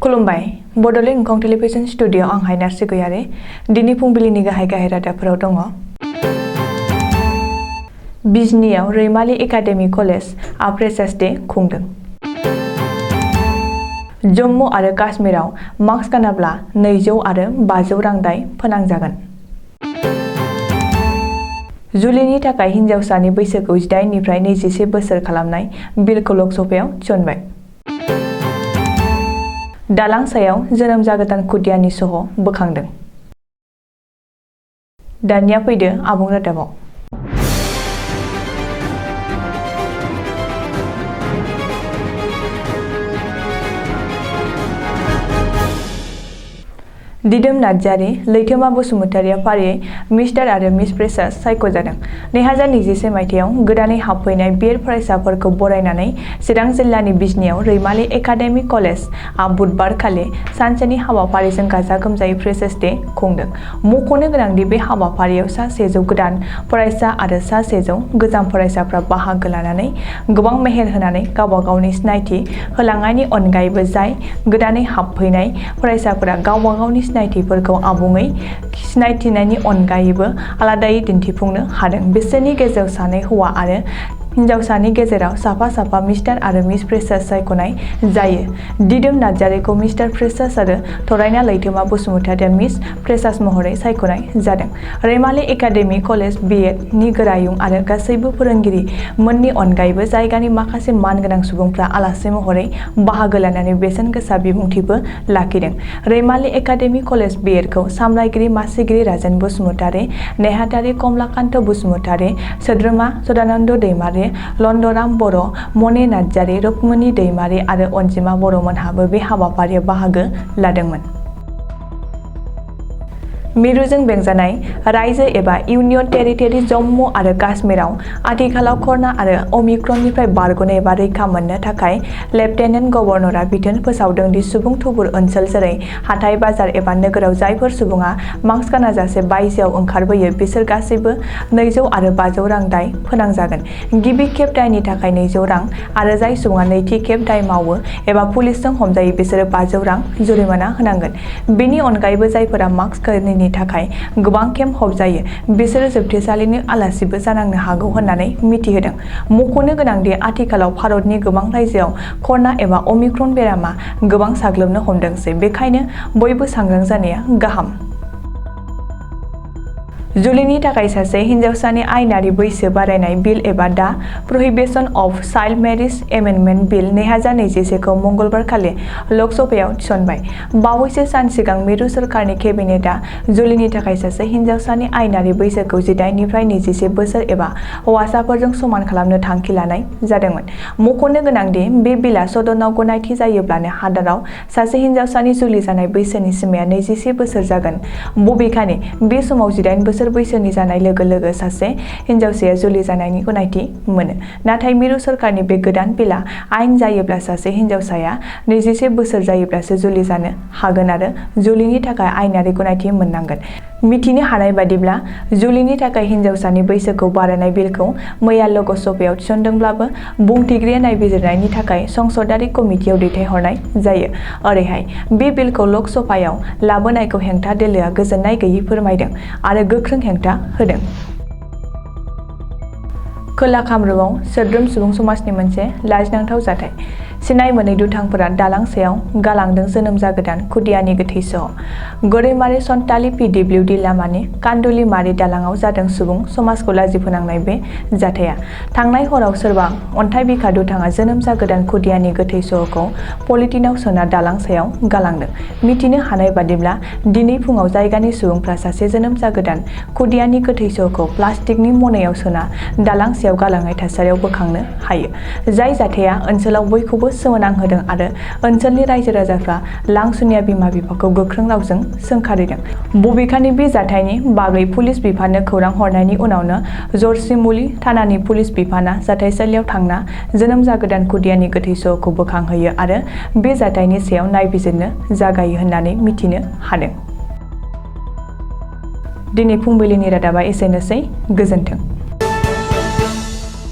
खुलुमबाय Bodoland इंखं television studio आं हायनार्सि गयारि दिनै फुंबिलिनि गाहाय रादाबफोराव दङ। बिजनीआव रैमाली एकाडेमी कलेज आ फ्रेशार्स डे खुंदों। जम्मू आरो काश्मीराव मास्क गानाब्ला 200 आरो 500 रां दाय फोनांजागोन। जुलिनि थाखाय हिनजावसानि बैसोखौ 18 निफ्राय 21 बोसोर खालामनाय बिलखौ लकसभायाव थिसनबाय। दालां सायाव जोनोम जागोदान खुदियानि सह बोखांदों। दानिया फैदो आबुं रादाबाव। दिदोम नार्जारी, लैथोमा बसुमतारिया फारियै मिस्टार आरो मिस फ्रेशार्स सायख'जादों। 2021 मायथाइयाव गोदानै हाबफैनाय बिएड फरायसाफोरखौ बरायनानै चिरां जिल्लानि बिजनीआव रैमाली एकाडेमी कलेज आ बुधबारखालि सानसेनि हाबाफारिजों गाजा गोमजायै फ्रेशार्स डे खुंदों। मख'नो गोनांदि बे हाबाफारियाव सा 100 गोदान फरायसा आरो सा 100 गोजाम फरायसाफ्रा बाहागो लानानै गोबां मेहेर होनानै गावबा गावनि सिनायथि होलांनायनि अनगायैबो जाय गोदानै हाबफैनाय फरायसाफोरा गावबा गावनि सिनायथिफोरखौ आबुङै सिनायथिनायनि अनगायैबो आलादायै दिन्थिफुंनो हादों। बिसोरनि गेजेराव सानै हौवा आरो हिनजावसानि गेजेराव साफा मिस्टार आरो मिस फ्रेशार्स सायख'नाय जायो। दिदोम नार्जारीखौ मिस्टार फ्रेशार्स आरो थरायना लैथोमा बसुमतारिया मिस फ्रेशार्स महरै सायख'नाय जादों। रैमाली एकाडेमी कलेज बिएड नि गोरायुं आरो गासैबो फोरोंगिरि मोननि अनगायैबो जायगानि माखासे मानगोनां सुबुंफ्रा आलासि महरै बाहागो लानानै बेसेन गोसा बिबुंथिबो लाखिदों। रैमाली एकाडेमी कलेज बिएडखौ सामलायगिरि मासिगिरि राजेन बसुमतारी, नेहाथारि कमलाकान्त बसुमतारी, सोद्रोमा सदानन्द दैमारी, लन्दराम बर', मनि नार्जारी, रुक्मिणी दैमारी आरो अनजिमा बर'मोनहाबो बे हाबाफारियाव बाहागो लादोंमोन। मिरुजों बेंजानाय रायजो एबा इउनियन टेरिटरि जम्मू आरो काश्मीराव आथिखालाव कर'ना आरो अमिक्रननिफ्राय बारग'नो एबा रैखा मोननो थाखाय लेफ्टेनेन्ट गभर्नरआ बिथोन फोसावदों दि सुबुं थुबुर ओनसोल जेरै हाथाइ बाजार एबा नोगोराव जायफोर सुबुङा मास्क गानाजासे बायजोआव ओंखारबोयो बिसोर गासैबो 200 आरो 500 रां दाय फोनांजागोन। गिबि खेब दायनि थाखाय 200 रां आरो जाय सुबुङा नैथि खेब दाय मावो एबा पुलिसजों हमजायो बिसोरो 500 रां जुरिमाना होनांगोन। बेनि अनगायैबो जायफोरा मास्क गानैनि थाखाय गोबां खेब हमजायो बिसोरो जोबथेसालिनि आलासिबो जानांनो हागौ होननानै मिथिहोदों। मख'नो गोनांदि आथिखालाव भारतनि गोबां रायजोआव कर'ना एबा अमिक्रन बेरामा गोबां साग्लोबनो हमदोंसै, बेखायनो बयबो सांग्रां जानाया गाहाम। जुलिनि थाखाय सासे हिनजावसानि आयेनारि बैसो बारायनाय बिल एबा दा प्रहिबिशन अफ चाइल्ड मेरिज एमेन्डमेन्ट बिल 2021 खौ मंगलबारखालि लकसभायाव थिसनबाय। बावैसो सान सिगां मिरु सोरखारनि केबिनेटआ जुलिनि थाखाय सासे हिनजावसानि आयेनारि बैसोखौ 18 निफ्राय 21 बोसोर एबा हौवासाफोरजों समान खालामनो थांखि लानाय जादोंमोन। मख'नो गोनांदि बे बिलआ सदनाव गनायथि जायोब्लानो हादोराव सासे हिनजावसानि जुलि जानाय बैसोनि सिमाया 21 बोसोर जागोन। बबेखानि बे समाव 18 बोसोर बैसोनि जानाय लोगो लोगो सासे हिनजावसाया जुलि जानायनि गनायथि मोनो। नाथाय मिरु सोरखारनि बे गोदान बिलआ आयेन जायोब्ला सासे हिनजावसाया 21 बोसोर जायोब्लासो जुलि जानो हागोन आरो जुलिनि थाखाय आयेनारि गनायथि मोननांगोन। मिथिनो हानाय बादिब्ला जुलिनि थाखाय हिनजावसानि बैसोखौ बारायनाय बिलखौ मैया लकसभायाव थिसनदोंब्लाबो बुंथिगिरिया नायबिजिरनायनि थाखाय संसदारि कमिटियाव दैथायहरनाय जायो। ओरैहाय बे बिलखौ लकसभायाव लाबोनायखौ हेंथा दोलोआ गोजोननाय गैयै फोरमायदों आरो गोख्रों हेंथा होदों। खोला कामरुपआव सोद्रोम सुबुं समाजनि मोनसे लाजिनांथाव जाथाय। सिनाय मोनै दुथांफोरा दालां सायाव गालांदों जोनोम जागोदान खुदियानि गोथै सह। गोरैमारि सन्तालि पिडब्लिउडि लामानि कान्दुलिमारि दालाङाव जादों सुबुं समाजखौ लाजिफोनांनाय बे जाथाया। थांनाय हराव सोरबा अन्थाइ बिखा दुथाङा जोनोम जागोदान खुदियानि गोथै सहखौ पलिथिनआव सोना दालां सायाव गालांदों। मिथिनो हानाय बादिब्ला दिनै फुङाव जायगानि सुबुंफ्रा सासे जोनोम जागोदान खुदियानि गोथै सहखौ प्लास्टिकनि मनायाव सोना दालां सायाव गालांनाय थासारियाव बोखांनो हायो। जाय जाथाया ओनसोलाव बयखौबो सोमोनांहोदों आरो ओनसोलनि रायजो राजाफ्रा लांसुनिया बिमा बिफाखौ गोख्रों रावजों सोंखारिदों। बबेखानि बे जाथायनि बागै पुलिस बिफाननो खौरां हरनायनि उनावनो जरसिमुलि थानानि पुलिस बिफाना जाथायसालियाव थांना जोनोम जागोदान खुदियानि गोथै सहखौ बोखांहैयो आरो बे जाथायनि सायाव नायबिजिरनो जागायो होननानै मिथिनो हादों। दिनै फुंबिलिनि रादाबा एसेनोसै। गोजोन्थों।